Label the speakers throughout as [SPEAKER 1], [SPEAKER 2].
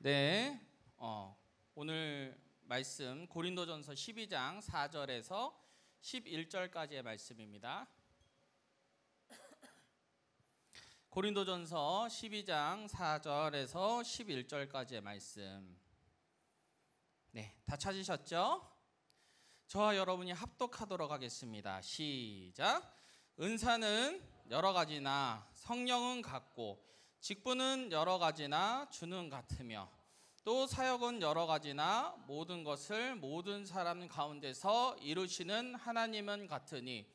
[SPEAKER 1] 네, 오늘 말씀 고린도전서 12장 4절에서 11절까지의 말씀입니다. 고린도전서 12장 4절에서 11절까지의 말씀. 네, 다 찾으셨죠? 저와 여러분이 합독하도록 하겠습니다. 시작. 은사는 여러 가지나 성령은 같고 직분은 여러 가지나 주는 같으며 또 사역은 여러 가지나 모든 것을 모든 사람 가운데서 이루시는 하나님은 같으니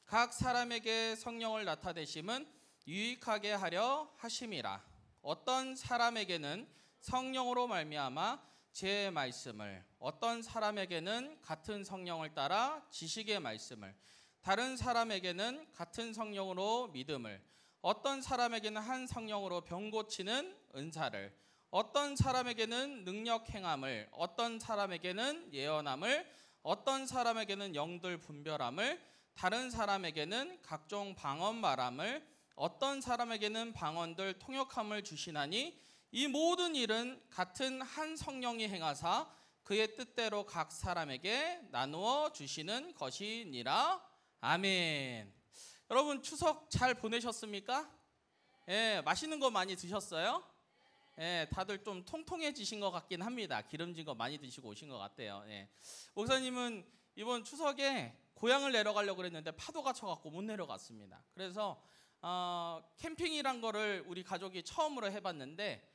[SPEAKER 1] 각 사람에게 성령을 나타내심은 유익하게 하려 하심이라. 어떤 사람에게는 성령으로 말미암아 제 말씀을, 어떤 사람에게는 같은 성령을 따라 지식의 말씀을, 다른 사람에게는 같은 성령으로 믿음을, 어떤 사람에게는 한 성령으로 병 고치는 은사를, 어떤 사람에게는 능력 행함을, 어떤 사람에게는 예언함을, 어떤 사람에게는 영들 분별함을, 다른 사람에게는 각종 방언 말함을, 어떤 사람에게는 방언들 통역함을 주시나니 이 모든 일은 같은 한 성령이 행하사 그의 뜻대로 각 사람에게 나누어 주시는 것이니라. 아멘. 여러분 추석 잘 보내셨습니까? 예, 맛있는 거 많이 드셨어요? 예, 다들 좀 통통해지신 것 같긴 합니다. 기름진 거 많이 드시고 오신 것 같아요. 예. 목사님은 이번 추석에 고향을 내려가려고 그랬는데 파도가 쳐갖고 못 내려갔습니다. 그래서 캠핑이란 거를 우리 가족이 처음으로 해봤는데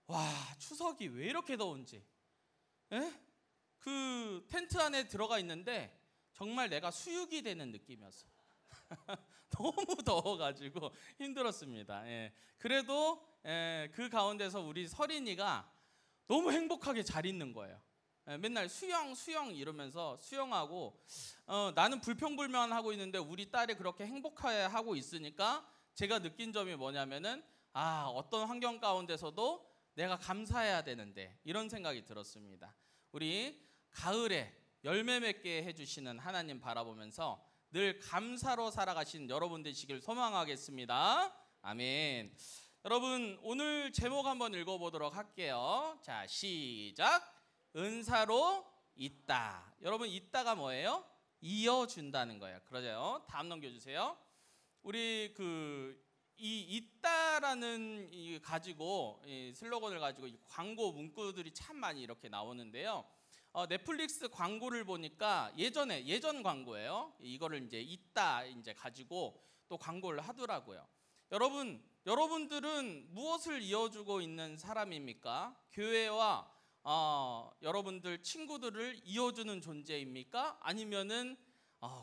[SPEAKER 1] 와, 추석이 왜 이렇게 더운지. 예? 그 텐트 안에 들어가 있는데 정말 내가 수육이 되는 느낌이었어요. 너무 더워가지고 힘들었습니다. 예. 그래도 그 가운데서 우리 서린이가 너무 행복하게 잘 있는 거예요. 맨날 수영 이러면서 수영하고 나는 불평불만하고 있는데 우리 딸이 그렇게 행복하게 하고 있으니까 제가 느낀 점이 뭐냐면은 어떤 환경 가운데서도 내가 감사해야 되는데 이런 생각이 들었습니다. 우리 가을에 열매 맺게 해주시는 하나님 바라보면서 늘 감사로 살아가신 여러분 되시길 소망하겠습니다. 아멘. 여러분 오늘 제목 한번 읽어보도록 할게요. 자, 시작. 은사로 있다. 여러분 있다가 뭐예요? 이어준다는 거예요. 그러죠? 다음 넘겨주세요. 우리 이 있다라는 가지고 이 슬로건을 가지고 이 광고 문구들이 참 많이 이렇게 나오는데요. 넷플릭스 광고를 보니까 예전 광고예요. 이거를 이제 있다 이제 가지고 또 광고를 하더라고요. 여러분들은 무엇을 이어주고 있는 사람입니까? 교회와 여러분들 친구들을 이어주는 존재입니까? 아니면은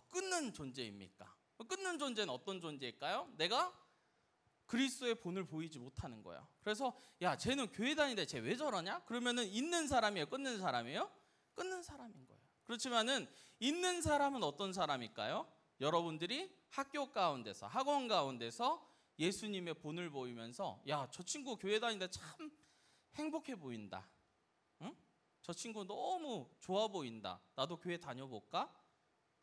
[SPEAKER 1] 끊는 존재입니까? 끊는 존재는 어떤 존재일까요? 내가 그리스도의 본을 보이지 못하는 거예요. 그래서 야, 쟤는 교회 다니는데 쟤 왜 저러냐? 그러면은 있는 사람이에요? 끊는 사람이에요? 끊는 사람인 거예요. 그렇지만은 있는 사람은 어떤 사람일까요? 여러분들이 학교 가운데서, 학원 가운데서 예수님의 본을 보이면서 야, 저 친구 교회 다니는데 참 행복해 보인다. 응? 저 친구 너무 좋아 보인다. 나도 교회 다녀볼까?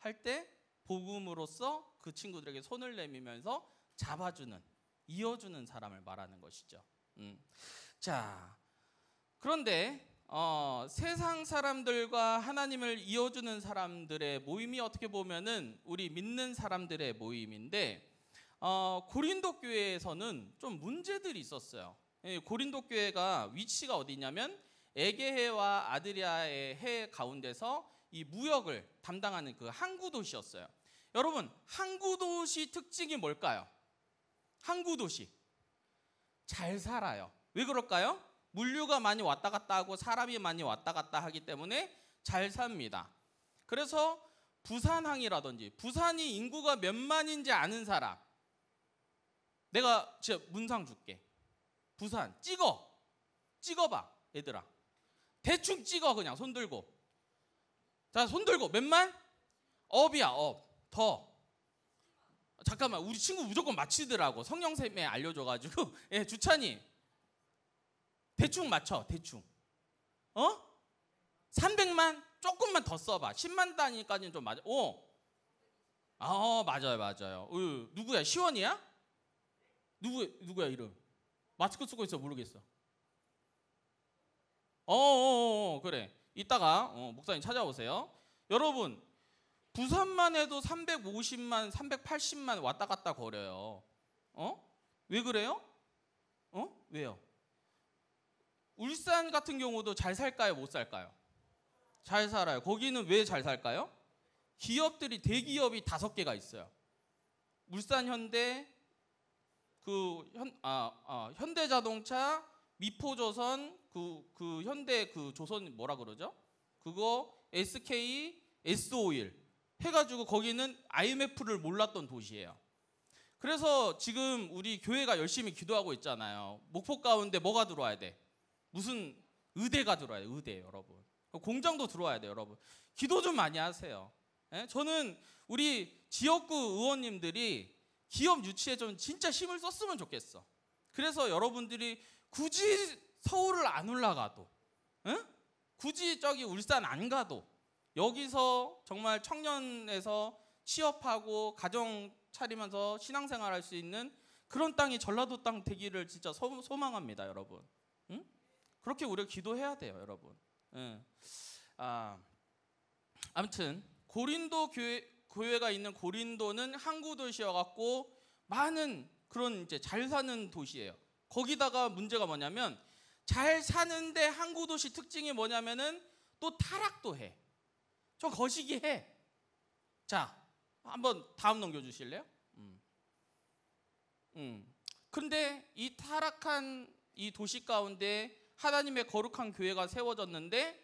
[SPEAKER 1] 할 때 복음으로써 그 친구들에게 손을 내밀면서 잡아주는, 이어주는 사람을 말하는 것이죠. 자, 그런데 세상 사람들과 하나님을 이어주는 사람들의 모임이 어떻게 보면은 우리 믿는 사람들의 모임인데 고린도 교회에서는 좀 문제들이 있었어요. 고린도 교회가 위치가 어디냐면 에게해와 아드리아의 해 가운데서 이 무역을 담당하는 그 항구 도시였어요. 여러분, 항구 도시 특징이 뭘까요? 항구 도시 잘 살아요. 왜 그럴까요? 물류가 많이 왔다 갔다 하고 사람이 많이 왔다 갔다 하기 때문에 잘 삽니다. 그래서 부산항이라든지 부산이 인구가 몇만인지 아는 사람, 내가 진짜 문상 줄게. 부산 찍어봐 얘들아. 대충 찍어. 그냥 손 들고. 자, 손 들고. 몇만? 업이야. 더. 잠깐만, 우리 친구 무조건 맞히더라고. 성령쌤에 알려줘가지고. 예, 주찬이 대충 맞춰. 대충 300만? 조금만 더 써봐. 10만 단위까지는 좀 맞아. 맞아요. 누구야? 시원이야? 누구야 이름? 마스크 쓰고 있어. 모르겠어. 그래. 이따가 목사님 찾아오세요. 여러분, 부산만 해도 350만, 380만 왔다 갔다 거려요. 왜 그래요? 왜요? 울산 같은 경우도 잘 살까요? 못 살까요? 잘 살아요. 거기는 왜 잘 살까요? 기업들이, 대기업이 5개가 있어요. 울산 현대, 현대자동차, 미포조선, 현대 조선 뭐라 그러죠? 그거 SK, S-오일 해가지고 거기는 IMF를 몰랐던 도시예요. 그래서 지금 우리 교회가 열심히 기도하고 있잖아요. 목포 가운데 뭐가 들어와야 돼? 무슨 의대가 들어와야 돼. 의대, 여러분. 공장도 들어와야 돼요, 여러분. 기도 좀 많이 하세요. 저는 우리 지역구 의원님들이 기업 유치에 좀 진짜 힘을 썼으면 좋겠어. 그래서 여러분들이 굳이 서울을 안 올라가도, 굳이 저기 울산 안 가도 여기서 정말 청년에서 취업하고 가정 차리면서 신앙생활 할 수 있는 그런 땅이 전라도 땅 되기를 진짜 소망합니다, 여러분. 그렇게 우리가 기도해야 돼요, 여러분. 아무튼 고린도 교회가 있는 고린도는 항구 도시여갖고 많은 그런 이제 잘 사는 도시예요. 거기다가 문제가 뭐냐면 잘 사는데 항구 도시 특징이 뭐냐면은 또 타락도 해. 좀 거시기해. 자, 한번 다음 넘겨주실래요? 근데 이 타락한 이 도시 가운데 하나님의 거룩한 교회가 세워졌는데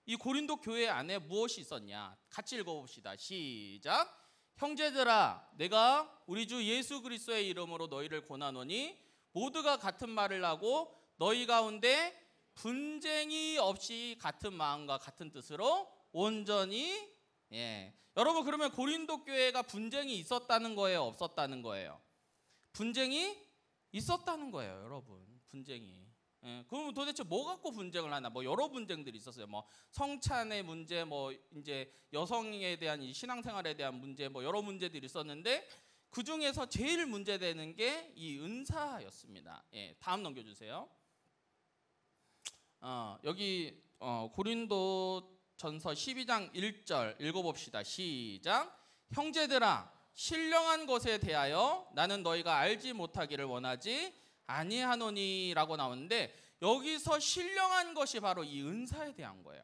[SPEAKER 1] 이 고린도 교회 안에 무엇이 있었냐? 같이 읽어봅시다. 시작. 형제들아, 내가 우리 주 예수 그리스도의 이름으로 너희를 권하노니 모두가 같은 말을 하고 너희 가운데 분쟁이 없이 같은 마음과 같은 뜻으로 온전히. 여러분, 그러면 고린도 교회가 분쟁이 있었다는 거예요? 없었다는 거예요? 분쟁이 있었다는 거예요, 여러분. 분쟁이. 그럼 도대체 뭐 갖고 분쟁을 하나? 뭐 여러 분쟁들이 있었어요. 뭐 성찬의 문제, 뭐 이제 여성에 대한 이 신앙생활에 대한 문제, 뭐 여러 문제들이 있었는데 그 중에서 제일 문제되는 게 이 은사였습니다. 다음 넘겨주세요. 여기 고린도전서 12장 1절 읽어봅시다. 시작. 형제들아, 신령한 것에 대하여 나는 너희가 알지 못하기를 원하지 아니하노니라고 나오는데 여기서 신령한 것이 바로 이 은사에 대한 거예요.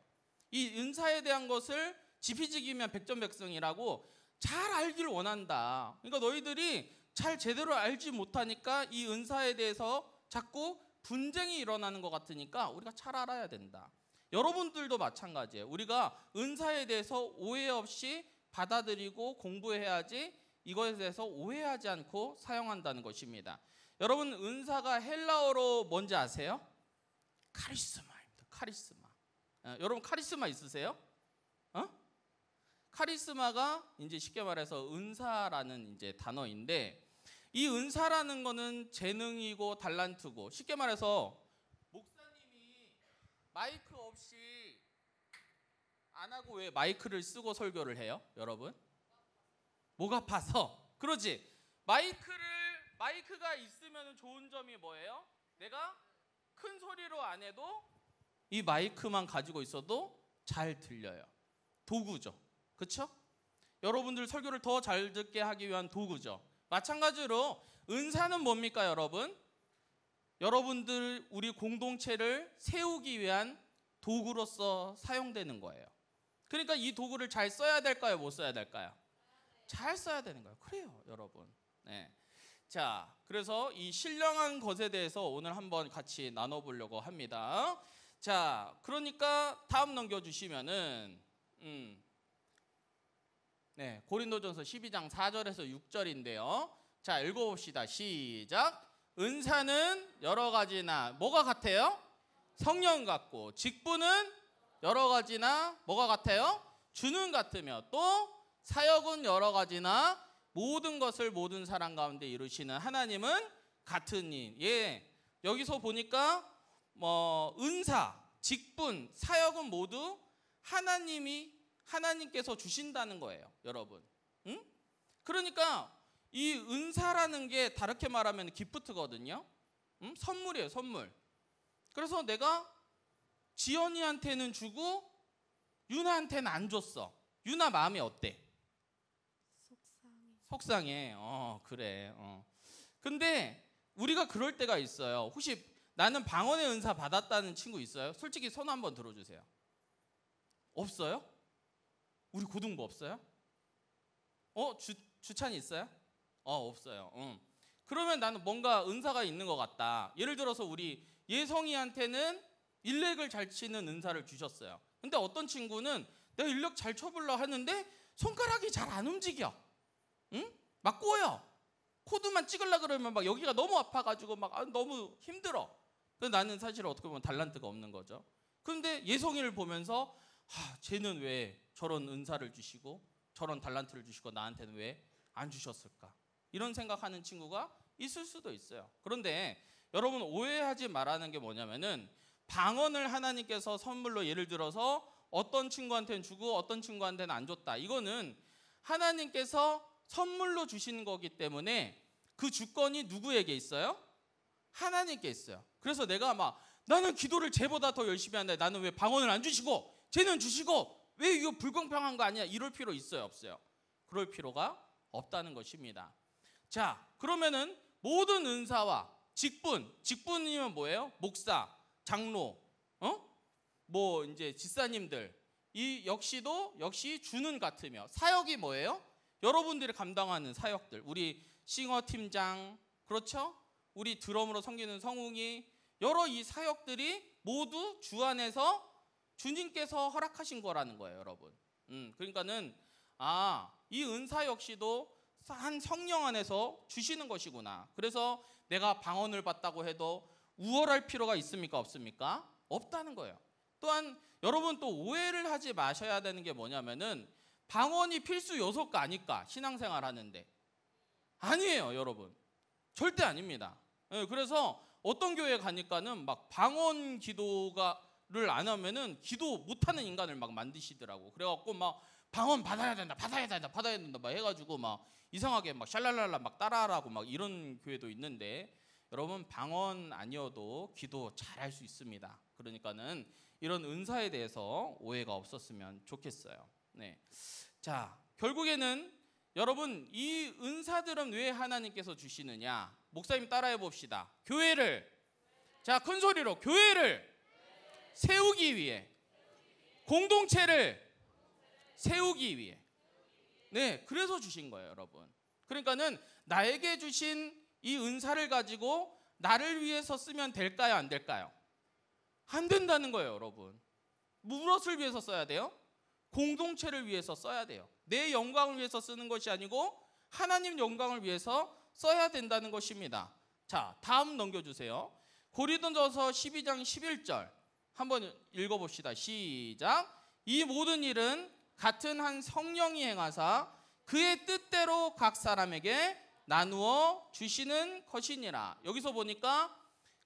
[SPEAKER 1] 이 은사에 대한 것을 지피지기면 백전백승이라고 잘 알기를 원한다. 그러니까 너희들이 잘 제대로 알지 못하니까 이 은사에 대해서 자꾸 분쟁이 일어나는 것 같으니까 우리가 잘 알아야 된다. 여러분들도 마찬가지예요. 우리가 은사에 대해서 오해 없이 받아들이고 공부해야지 이것에 대해서 오해하지 않고 사용한다는 것입니다. 여러분, 은사가 헬라어로 뭔지 아세요? 카리스마입니다. 카리스마. 여러분, 카리스마 있으세요? 카리스마가 이제 쉽게 말해서 은사라는 이제 단어인데 이 은사라는 거는 재능이고 달란트고 쉽게 말해서 목사님이 마이크 없이 안 하고 왜 마이크를 쓰고 설교를 해요? 여러분? 목 아파서. 그러지. 마이크가 있으면 좋은 점이 뭐예요? 내가 큰 소리로 안 해도 이 마이크만 가지고 있어도 잘 들려요. 도구죠. 그렇죠? 여러분들 설교를 더 잘 듣게 하기 위한 도구죠. 마찬가지로 은사는 뭡니까, 여러분? 여러분들 우리 공동체를 세우기 위한 도구로서 사용되는 거예요. 그러니까 이 도구를 잘 써야 될까요? 못 써야 될까요? 잘 써야 되는 거예요. 그래요, 여러분. 자, 그래서 이 신령한 것에 대해서 오늘 한번 같이 나눠보려고 합니다. 자, 그러니까 다음 넘겨주시면은 고린도전서 12장 4절에서 6절인데요. 자, 읽어봅시다. 시작. 은사는 여러 가지나 뭐가 같아요? 성령 같고, 직분은 여러 가지나 뭐가 같아요? 주는 같으며, 또 사역은 여러 가지나 모든 것을 모든 사람 가운데 이루시는 하나님은 같으니. 여기서 보니까 은사, 직분, 사역은 모두 하나님께서 주신다는 거예요, 여러분. 그러니까 이 은사라는 게 다르게 말하면 기프트거든요. 선물이에요, 선물. 그래서 내가 지연이한테는 주고 유나한테는 안 줬어. 유나 마음이 어때? 속상해. 그래. 근데 우리가 그럴 때가 있어요. 혹시 나는 방언의 은사 받았다는 친구 있어요? 솔직히 손 한번 들어주세요. 없어요? 우리 고등부 없어요? 주찬이 있어요? 없어요. 그러면 나는 뭔가 은사가 있는 것 같다. 예를 들어서 우리 예성이한테는 일렉을 잘 치는 은사를 주셨어요. 근데 어떤 친구는 내가 일렉 잘 쳐보려 하는데 손가락이 잘 안 움직여. 응? 막 꼬여. 코드만 찍으려 그러면 막 여기가 너무 아파가지고 막 너무 힘들어. 그래서 나는 사실 어떻게 보면 달란트가 없는 거죠. 그런데 예성이를 보면서 쟤는 왜 저런 은사를 주시고 저런 달란트를 주시고 나한테는 왜 안 주셨을까? 이런 생각하는 친구가 있을 수도 있어요. 그런데 여러분 오해하지 말라는 게 뭐냐면은 방언을 하나님께서 선물로 예를 들어서 어떤 친구한테는 주고 어떤 친구한테는 안 줬다. 이거는 하나님께서 선물로 주시는 거기 때문에 그 주권이 누구에게 있어요? 하나님께 있어요. 그래서 내가 나는 기도를 쟤보다 더 열심히 한다. 나는 왜 방언을 안 주시고 쟤는 주시고 왜 이거 불공평한 거 아니야? 이럴 필요 있어요? 없어요? 그럴 필요가 없다는 것입니다. 자, 그러면은 모든 은사와 직분이면 뭐예요? 목사, 장로, 이제 집사님들 역시 주는 같으며 사역이 뭐예요? 여러분들이 감당하는 사역들, 우리 싱어 팀장, 그렇죠? 우리 드럼으로 섬기는 성웅이, 여러 이 사역들이 모두 주 안에서 주님께서 허락하신 거라는 거예요, 여러분. 그러니까는 이 은사 역시도 한 성령 안에서 주시는 것이구나. 그래서 내가 방언을 받다고 해도 우월할 필요가 있습니까? 없습니까? 없다는 거예요. 또한 여러분 또 오해를 하지 마셔야 되는 게 뭐냐면은 방언이 필수 요소가 아닐까? 신앙생활 하는데. 아니에요, 여러분. 절대 아닙니다. 그래서 어떤 교회 가니까는 막 방언 기도를 안 하면은 기도 못하는 인간을 막 만드시더라고. 그래갖고 막 방언 받아야 된다 막 해가지고 막 이상하게 막 샬랄랄라 막 따라하라고 막 이런 교회도 있는데, 여러분 방언 아니어도 기도 잘할 수 있습니다. 그러니까는 이런 은사에 대해서 오해가 없었으면 좋겠어요. 네. 자, 결국에는 여러분 이 은사들은 왜 하나님께서 주시느냐? 목사님 따라해 봅시다. 교회를, 자, 큰 소리로, 교회를 세우기 위해, 공동체를 세우기 위해. 네, 그래서 주신 거예요, 여러분. 그러니까는 나에게 주신 이 은사를 가지고 나를 위해서 쓰면 될까요, 안 될까요? 안 된다는 거예요, 여러분. 무엇을 위해서 써야 돼요? 공동체를 위해서 써야 돼요. 내 영광을 위해서 쓰는 것이 아니고 하나님 영광을 위해서 써야 된다는 것입니다. 자, 다음 넘겨주세요. 고린도전서 12장 11절 한번 읽어봅시다. 시작. 이 모든 일은 같은 한 성령이 행하사 그의 뜻대로 각 사람에게 나누어 주시는 것이니라. 여기서 보니까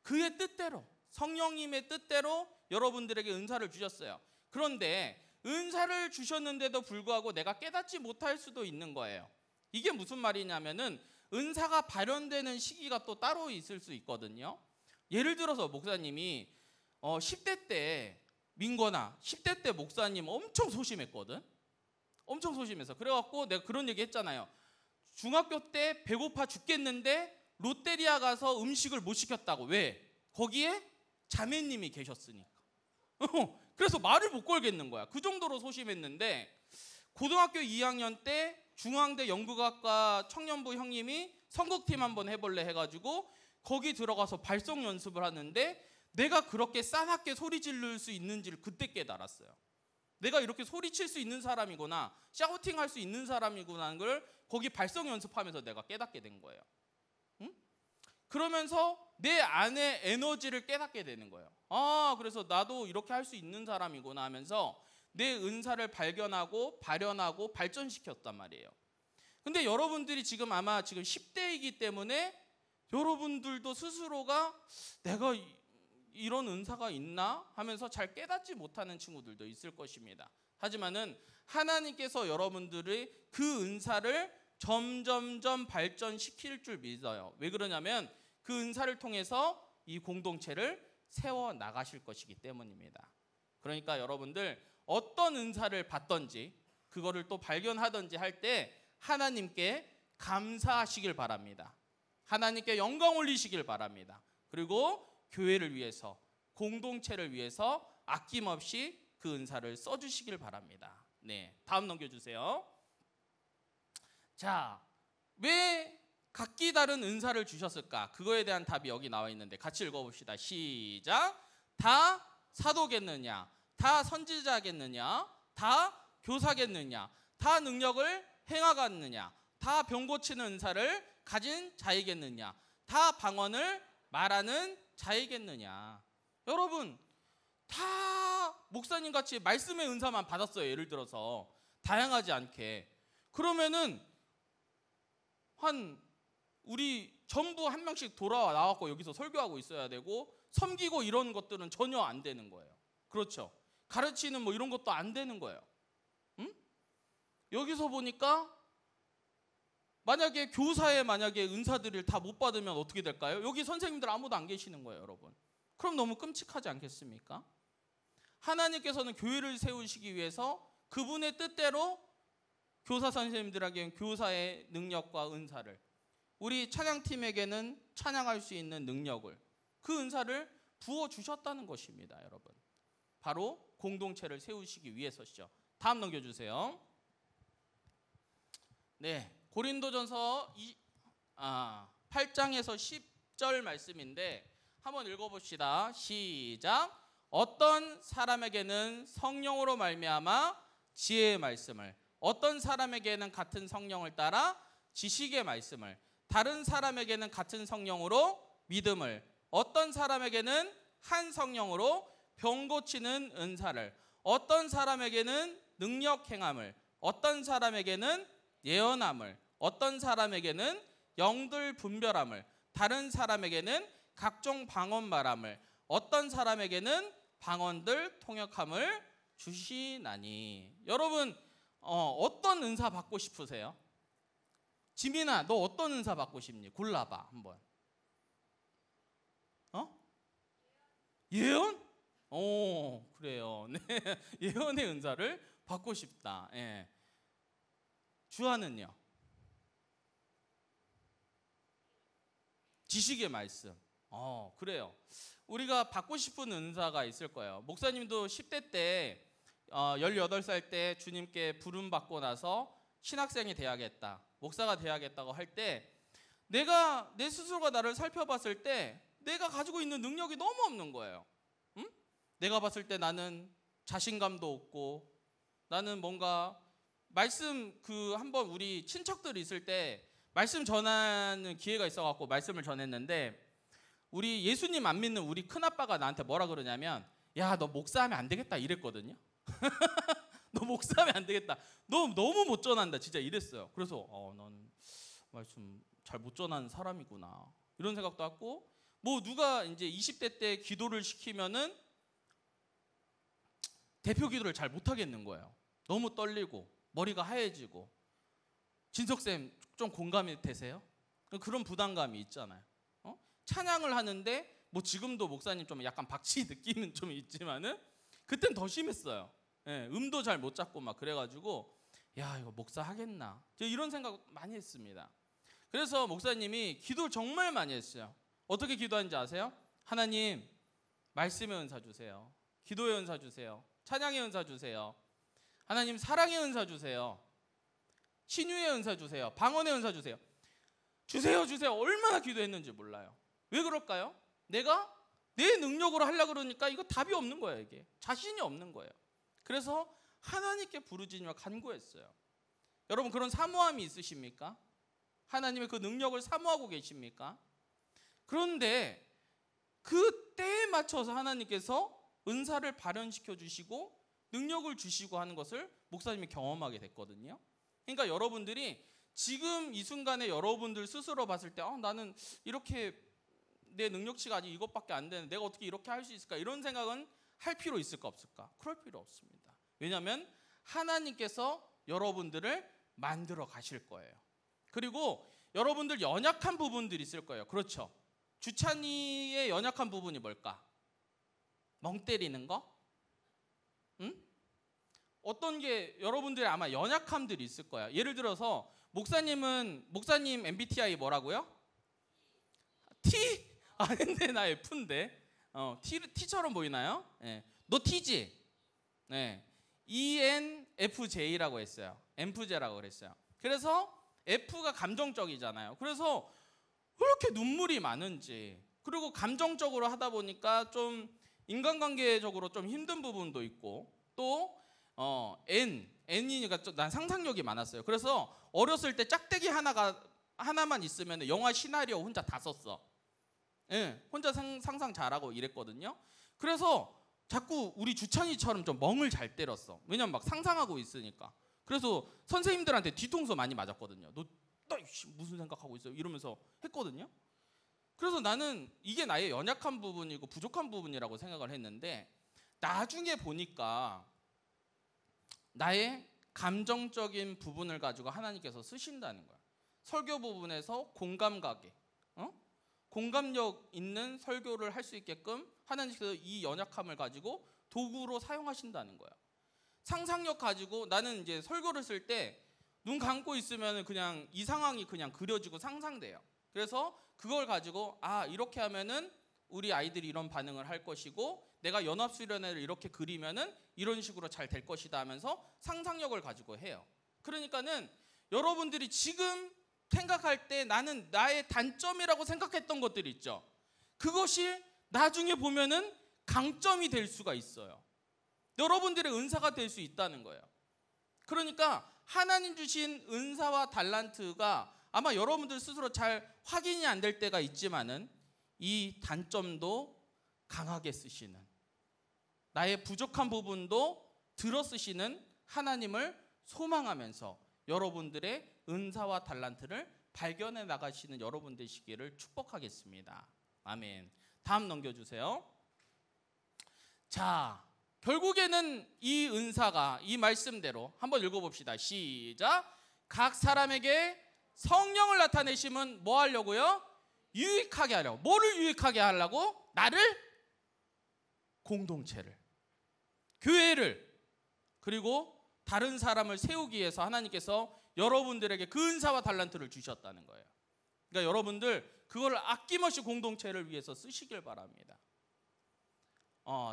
[SPEAKER 1] 그의 뜻대로, 성령님의 뜻대로 여러분들에게 은사를 주셨어요. 그런데 은사를 주셨는데도 불구하고 내가 깨닫지 못할 수도 있는 거예요. 이게 무슨 말이냐면은 은사가 발현되는 시기가 또 따로 있을 수 있거든요. 예를 들어서 목사님이 10대 때, 민거나 10대 때 목사님 엄청 소심했거든. 엄청 소심해서. 그래갖고 내가 그런 얘기 했잖아요. 중학교 때 배고파 죽겠는데 롯데리아 가서 음식을 못 시켰다고. 왜? 거기에 자매님이 계셨으니까. 그래서 말을 못 걸겠는 거야. 그 정도로 소심했는데 고등학교 2학년 때 중앙대 연극학과 청년부 형님이 선곡팀 한번 해볼래 해가지고 거기 들어가서 발성 연습을 하는데 내가 그렇게 싸납게 소리 지를 수 있는지를 그때 깨달았어요. 내가 이렇게 소리칠 수 있는 사람이구나, 샤우팅 할 수 있는 사람이구나 하는 걸 거기 발성 연습하면서 내가 깨닫게 된 거예요. 응? 그러면서 내 안에 에너지를 깨닫게 되는 거예요. 그래서 나도 이렇게 할 수 있는 사람이구나 하면서 내 은사를 발견하고 발현하고 발전시켰단 말이에요. 근데 여러분들이 지금 아마 지금 10대이기 때문에 여러분들도 스스로가 내가 이런 은사가 있나 하면서 잘 깨닫지 못하는 친구들도 있을 것입니다. 하지만은 하나님께서 여러분들의 그 은사를 점점점 발전시킬 줄 믿어요. 왜 그러냐면 그 은사를 통해서 이 공동체를 세워 나가실 것이기 때문입니다. 그러니까 여러분들 어떤 은사를 받던지 그거를 또 발견하던지 할 때 하나님께 감사하시길 바랍니다. 하나님께 영광 올리시길 바랍니다. 그리고 교회를 위해서, 공동체를 위해서 아낌없이 그 은사를 써주시길 바랍니다. 네, 다음 넘겨주세요. 자, 왜 각기 다른 은사를 주셨을까? 그거에 대한 답이 여기 나와 있는데 같이 읽어봅시다. 시작. 다 사도겠느냐? 다 선지자겠느냐? 다 교사겠느냐? 다 능력을 행하겠느냐? 다 병 고치는 은사를 가진 자이겠느냐? 다 방언을 말하는 자이겠느냐? 여러분, 다 목사님 같이 말씀의 은사만 받았어요. 예를 들어서 다양하지 않게. 그러면은 우리 전부 한 명씩 돌아와 나왔고 여기서 설교하고 있어야 되고 섬기고 이런 것들은 전혀 안 되는 거예요. 그렇죠? 가르치는 뭐 이런 것도 안 되는 거예요. 응? 여기서 보니까 만약에 교사의 만약에 은사들을 다 못 받으면 어떻게 될까요? 여기 선생님들 아무도 안 계시는 거예요, 여러분. 그럼 너무 끔찍하지 않겠습니까? 하나님께서는 교회를 세우시기 위해서 그분의 뜻대로 교사 선생님들에게는 교사의 능력과 은사를, 우리 찬양팀에게는 찬양할 수 있는 능력을, 그 은사를 부어주셨다는 것입니다, 여러분. 바로 공동체를 세우시기 위해서죠. 다음 넘겨주세요. 네, 고린도전서 8장에서 10절 말씀인데 한번 읽어봅시다. 시작. 어떤 사람에게는 성령으로 말미암아 지혜의 말씀을, 어떤 사람에게는 같은 성령을 따라 지식의 말씀을, 다른 사람에게는 같은 성령으로 믿음을, 어떤 사람에게는 한 성령으로 병 고치는 은사를, 어떤 사람에게는 능력 행함을, 어떤 사람에게는 예언함을, 어떤 사람에게는 영들 분별함을, 다른 사람에게는 각종 방언 말함을, 어떤 사람에게는 방언들 통역함을 주시나니. 여러분, 어떤 은사 받고 싶으세요? 지민아, 너 어떤 은사 받고 싶니? 골라봐 한번. 예언? 그래요. 네, 예언의 은사를 받고 싶다. 예. 주하는요? 지식의 말씀. 그래요. 우리가 받고 싶은 은사가 있을 거예요. 목사님도 10대 때 18살 때 주님께 부름 받고 나서 신학생이 돼야겠다, 목사가 돼야겠다고 할 때 내가 내 스스로가 나를 살펴봤을 때 내가 가지고 있는 능력이 너무 없는 거예요. 응? 내가 봤을 때 나는 자신감도 없고, 나는 뭔가 말씀 한번 우리 친척들이 있을 때 말씀 전하는 기회가 있어갖고 말씀을 전했는데 우리 예수님 안 믿는 우리 큰아빠가 나한테 뭐라 그러냐면, 야, 너 목사하면 안 되겠다 이랬거든요. 너 목사하면 안 되겠다. 너 너무 못 전한다. 진짜 이랬어요. 그래서 넌 말씀 잘 못 전하는 사람이구나 이런 생각도 하고, 뭐 누가 이제 20대 때 기도를 시키면은 대표 기도를 잘 못 하겠는 거예요. 너무 떨리고 머리가 하얘지고. 진석쌤 좀 공감이 되세요? 그런 부담감이 있잖아요. 찬양을 하는데 뭐 지금도 목사님 좀 약간 박치 느낌은 좀 있지만은 그땐 더 심했어요. 예, 음도 잘 못 잡고 막 그래가지고 야, 이거 목사 하겠나, 이런 생각 많이 했습니다. 그래서 목사님이 기도를 정말 많이 했어요. 어떻게 기도하는지 아세요? 하나님, 말씀의 은사 주세요. 기도의 은사 주세요. 찬양의 은사 주세요. 하나님, 사랑의 은사 주세요. 신유의 은사 주세요. 방언의 은사 주세요. 주세요. 얼마나 기도했는지 몰라요. 왜 그럴까요? 내가 내 능력으로 하려고 그러니까 이거 답이 없는 거예요. 이게 자신이 없는 거예요. 그래서 하나님께 부르짖으며 간구했어요. 여러분, 그런 사모함이 있으십니까? 하나님의 그 능력을 사모하고 계십니까? 그런데 그 때에 맞춰서 하나님께서 은사를 발현시켜 주시고 능력을 주시고 하는 것을 목사님이 경험하게 됐거든요. 그러니까 여러분들이 지금 이 순간에 여러분들 스스로 봤을 때 나는 이렇게 내 능력치가 아직 이것밖에 안 되는데 내가 어떻게 이렇게 할 수 있을까, 이런 생각은 할 필요 있을까 없을까? 그럴 필요 없습니다. 왜냐하면 하나님께서 여러분들을 만들어 가실 거예요. 그리고 여러분들 연약한 부분들이 있을 거예요. 그렇죠? 주찬이의 연약한 부분이 뭘까? 멍 때리는 거? 응? 어떤 게 여러분들이 아마 연약함들이 있을 거야. 예를 들어서 목사님 MBTI 뭐라고요? T? 아닌데 나 F인데. T처럼 보이나요? 네. 너 T지? 네. ENFJ라고 했어요. MFJ라고 그랬어요. 그래서 F가 감정적이잖아요. 그래서 왜 이렇게 눈물이 많은지, 그리고 감정적으로 하다 보니까 좀 인간관계적으로 좀 힘든 부분도 있고, 또 N이니까 난 상상력이 많았어요. 그래서 어렸을 때 짝대기 하나만 있으면 영화 시나리오 혼자 다 썼어. 예, 혼자 상상 잘하고 이랬거든요. 그래서 자꾸 우리 주찬이처럼 좀 멍을 잘 때렸어. 왜냐면 막 상상하고 있으니까. 그래서 선생님들한테 뒤통수 많이 맞았거든요. 너 무슨 생각하고 있어? 이러면서 했거든요. 그래서 나는 이게 나의 연약한 부분이고 부족한 부분이라고 생각을 했는데, 나중에 보니까 나의 감정적인 부분을 가지고 하나님께서 쓰신다는 거야. 설교 부분에서 공감 가게, 공감력 있는 설교를 할 수 있게끔 하나님께서 이 연약함을 가지고 도구로 사용하신다는 거야. 상상력 가지고 나는 이제 설교를 쓸 때 눈 감고 있으면 그냥 이 상황이 그냥 그려지고 상상돼요. 그래서 그걸 가지고 이렇게 하면은 우리 아이들이 이런 반응을 할 것이고, 내가 연합수련회를 이렇게 그리면은 이런 식으로 잘 될 것이다 하면서 상상력을 가지고 해요. 그러니까는 여러분들이 지금 생각할 때 나는 나의 단점이라고 생각했던 것들이 있죠. 그것이 나중에 보면은 강점이 될 수가 있어요. 여러분들의 은사가 될 수 있다는 거예요. 그러니까 하나님 주신 은사와 달란트가 아마 여러분들 스스로 잘 확인이 안 될 때가 있지만은, 이 단점도 강하게 쓰시는, 나의 부족한 부분도 들어 쓰시는 하나님을 소망하면서 여러분들의 은사와 달란트를 발견해 나가시는 여러분 되시기를 축복하겠습니다. 아멘. 다음 넘겨주세요. 자, 결국에는 이 은사가 이 말씀대로 한번 읽어봅시다. 시작. 각 사람에게 성령을 나타내심은 뭐 하려고요? 유익하게 하려고. 뭐를 유익하게 하려고? 나를, 공동체를, 교회를, 그리고 다른 사람을 세우기 위해서 하나님께서 여러분들에게 그 은사와 달란트를 주셨다는 거예요. 그러니까 여러분들 그걸 아낌없이 공동체를 위해서 쓰시길 바랍니다.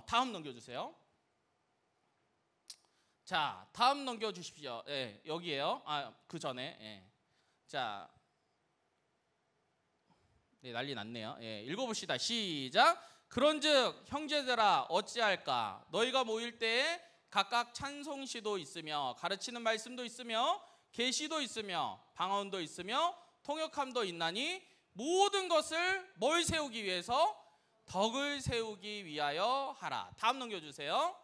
[SPEAKER 1] 다음 넘겨주세요. 자, 다음 넘겨주십시오. 예, 여기에요. 그 전에. 예. 자, 네, 난리 났네요. 예, 읽어봅시다. 시작. 그런즉 형제들아 어찌할까? 너희가 모일 때에 각각 찬송시도 있으며 가르치는 말씀도 있으며 계시도 있으며 방언도 있으며 통역함도 있나니 모든 것을 뭘 세우기 위해서? 덕을 세우기 위하여 하라. 다음 넘겨주세요.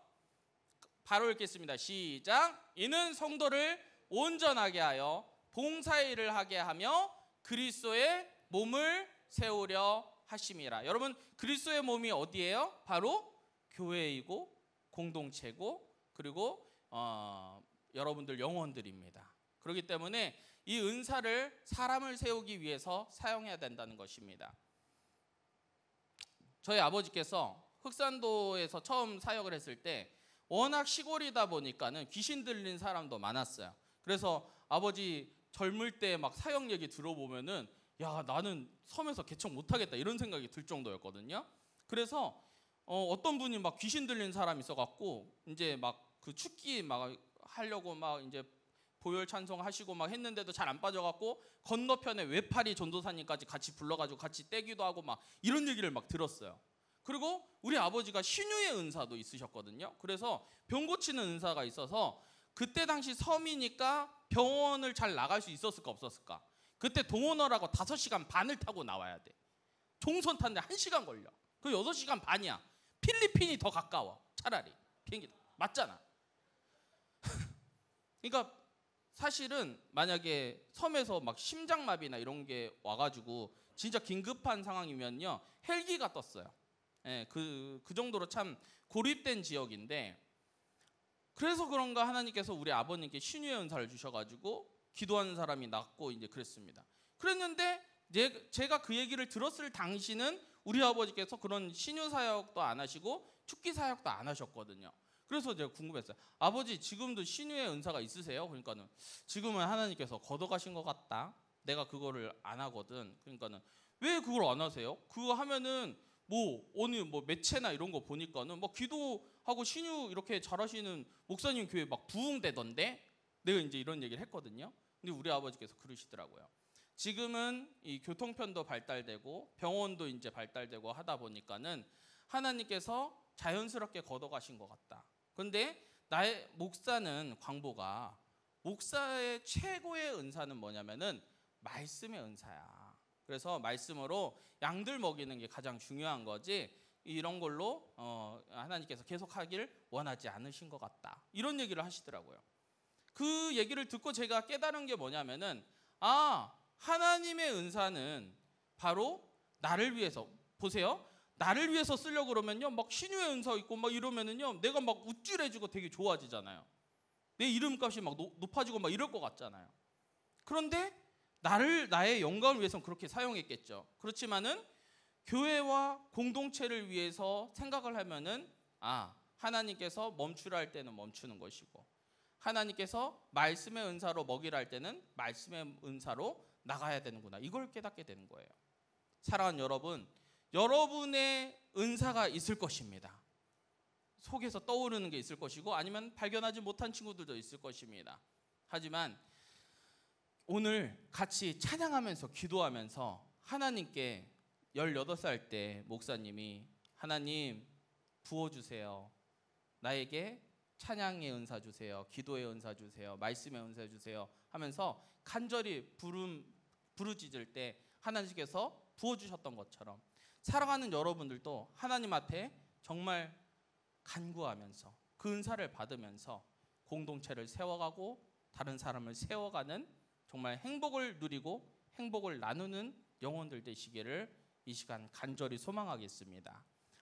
[SPEAKER 1] 바로 읽겠습니다. 시작. 이는 성도를 온전하게 하여 봉사의 일을 하게 하며 그리스도의 몸을 세우려 하심이라. 여러분, 그리스도의 몸이 어디예요? 바로 교회이고 공동체고, 그리고 여러분들 영혼들입니다. 그렇기 때문에 이 은사를 사람을 세우기 위해서 사용해야 된다는 것입니다. 저희 아버지께서 흑산도에서 처음 사역을 했을 때 워낙 시골이다 보니까는 귀신 들린 사람도 많았어요. 그래서 아버지 젊을 때 막 사역 얘기 들어보면은 야, 나는 섬에서 개척 못하겠다 이런 생각이 들 정도였거든요. 그래서 어떤 분이 막 귀신 들린 사람이 있어갖고 이제 막 그 축기 막 하려고 막 이제 보혈 찬송 하시고 막 했는데도 잘 안 빠져갖고 건너편에 외파리 전도사님까지 같이 불러가지고 같이 떼기도 하고 막 이런 얘기를 막 들었어요. 그리고 우리 아버지가 신유의 은사도 있으셨거든요. 그래서 병 고치는 은사가 있어서 그때 당시 섬이니까 병원을 잘 나갈 수 있었을까 없었을까? 그때 동원어라고 5시간 반을 타고 나와야 돼. 종선 타는데 1시간 걸려. 그 6시간 반이야. 필리핀이 더 가까워. 차라리 비행기 맞잖아. 그러니까 사실은 만약에 섬에서 막 심장마비나 이런 게 와가지고 진짜 긴급한 상황이면요 헬기가 떴어요. 예, 그 정도로 참 고립된 지역인데, 그래서 그런가 하나님께서 우리 아버님께 신유의 은사를 주셔가지고 기도하는 사람이 낫고 이제 그랬습니다. 그랬는데 제가 그 얘기를 들었을 당시는 우리 아버지께서 그런 신유 사역도 안 하시고 축기 사역도 안 하셨거든요. 그래서 제가 궁금했어요. 아버지 지금도 신유의 은사가 있으세요? 그러니까는 지금은 하나님께서 걷어가신 것 같다. 내가 그거를 안 하거든. 그러니까는 왜 그걸 안 하세요? 그거 하면은 뭐 어느 뭐 매체나 이런 거 보니까는 뭐 기도하고 신유 이렇게 잘하시는 목사님 교회 막 부흥되던데. 내가 이제 이런 얘기를 했거든요. 근데 우리 아버지께서 그러시더라고요. 지금은 이 교통편도 발달되고 병원도 이제 발달되고 하다 보니까는 하나님께서 자연스럽게 걷어가신 것 같다. 그런데 나의 목사는 광보가 목사의 최고의 은사는 뭐냐면은 말씀의 은사야. 그래서 말씀으로 양들 먹이는 게 가장 중요한 거지. 이런 걸로 하나님께서 계속하길 원하지 않으신 것 같다. 이런 얘기를 하시더라고요. 그 얘기를 듣고 제가 깨달은 게 뭐냐면은 하나님의 은사는 바로 나를 위해서 보세요. 나를 위해서 쓰려고 그러면요, 막 신유의 은사 있고 막 이러면은요, 내가 막 우쭐해지고 되게 좋아지잖아요. 내 이름값이 막 높아지고 막 이럴 것 같잖아요. 그런데 나의 영광을 위해서는 그렇게 사용했겠죠. 그렇지만은 교회와 공동체를 위해서 생각을 하면은 하나님께서 멈추라 할 때는 멈추는 것이고, 하나님께서 말씀의 은사로 먹이라 할 때는 말씀의 은사로 나가야 되는구나. 이걸 깨닫게 되는 거예요. 사랑하는 여러분, 여러분의 은사가 있을 것입니다. 속에서 떠오르는 게 있을 것이고 아니면 발견하지 못한 친구들도 있을 것입니다. 하지만 오늘 같이 찬양하면서 기도하면서 하나님께 18살 때 목사님이 하나님 부어주세요. 나에게 찬양의 은사 주세요. 기도의 은사 주세요. 말씀의 은사 주세요. 하면서 간절히 부르짖을 때 하나님께서 부어주셨던 것처럼 사랑하는 여러분들도 하나님 앞에 정말 간구하면서 그 은사를 받으면서 공동체를 세워가고 다른 사람을 세워가는 정말 행복을 누리고 행복을 나누는 영혼들 되시기를 이 시간 간절히 소망하겠습니다.